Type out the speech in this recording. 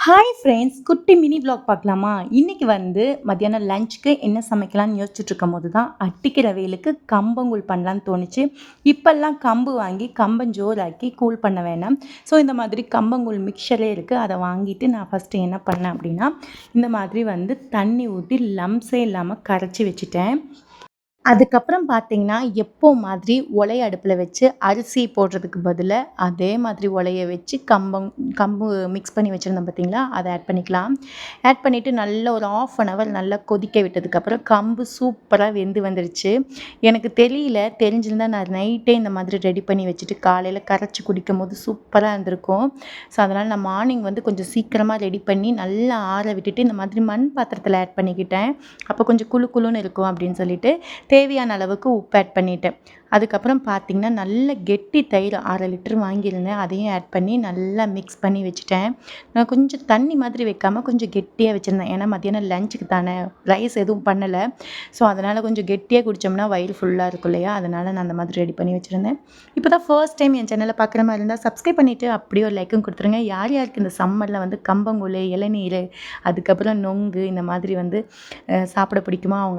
Hi friends, குட்டி mini vlog பார்க்கலாமா? இன்னைக்கு வந்து மத்தியானம் லஞ்சுக்கு என்ன சமைக்கலாம்னு யோசிச்சுட்டு இருக்கும்போது தான் அடிக்கிற வெயிலுக்கு கம்பங்கூழ் பண்ணலான்னு தோணுச்சு. இப்போல்லாம் கம்பு வாங்கி கம்பஞ்சோறாக்கி கூழ் பண்ண வேணாம். ஸோ இந்த மாதிரி கம்பங்கூழ் மிக்சரே இருக்குது. அதை வாங்கிட்டு நான் ஃபஸ்ட்டு என்ன பண்ணேன் அப்படின்னா, இந்த மாதிரி வந்து தண்ணி ஊற்றி லம்ஸே இல்லாமல் கரைச்சி வச்சுட்டேன். அதுக்கப்புறம் பார்த்தீங்கன்னா, எப்போ மாதிரி ஒலைய அடுப்பில வச்சு அரிசி போடுறதுக்கு பதிலா, அதே மாதிரி ஒலைய வச்சு கம்பு மிக்ஸ் பண்ணி வச்சுருந்தேன் பார்த்தீங்களா? அத ஆட் பண்ணிக்கலாம். ஆட் பண்ணிவிட்டு நல்லா ஒரு 1/2 அன் ஹவர் நல்லா கொதிக்க விட்டதுக்கப்புறம் கம்பு சூப்பரா வெந்து வந்துருச்சு. எனக்கு தெரியல, தெரிஞ்சிருந்தா நான் நைட்டே இந்த மாதிரி ரெடி பண்ணி வச்சுட்டு காலையில கரைச்சு குடிக்கும்போது சூப்பரா இருந்திருக்கும். ஸோ, அதனால் நான் மார்னிங் வந்து கொஞ்சம் சீக்கிரமா ரெடி பண்ணி நல்லா ஆற விட்டுட்டு, இந்த மாதிரி மண் பாத்திரத்தில ஆட் பண்ணிக்கிட்டேன். அப்போ கொஞ்சம் குளு குளுன்னு இருக்கும் அப்படின்னு சொல்லிட்டு. தேவையான அளவுக்கு உப்பு ஆட் பண்ணிட்டேன். அதுக்கப்புறம் பார்த்தீங்கன்னா, நல்ல கெட்டி தயிர் 1/2 லிட்டர் வாங்கியிருந்தேன். அதையும் ஆட் பண்ணி நல்லா மிக்ஸ் பண்ணி வச்சுட்டேன். நான் கொஞ்சம் தண்ணி மாதிரி வைக்காம கொஞ்சம் கெட்டியா வச்சுருந்தேன். ஏன்னா மத்தியானம் லஞ்சுக்கு தானே, ரைஸ் எதுவும் பண்ணல. ஸோ, அதனால் கொஞ்சம் கெட்டியா குடித்தோம்னா வயிறு ஃபுல்லா இருக்கும் இல்லையா? அதனால் நான் அந்த மாதிரி ரெடி பண்ணி வச்சுருந்தேன். இப்போ தான் ஃபர்ஸ்ட் டைம் என் சேனலை பார்க்குற மாதிரி இருந்தால் சப்ஸ்கிரைப் பண்ணிவிட்டு அப்படியே ஒரு லைக்கும் கொடுத்துருங்க. யார் யாருக்கு இந்த சம்மரில் வந்து கம்பங்கூழ், இளநீர், அதுக்கப்புறம் நொங்கு இந்த மாதிரி வந்து சாப்பிட பிடிக்குமோ அவங்க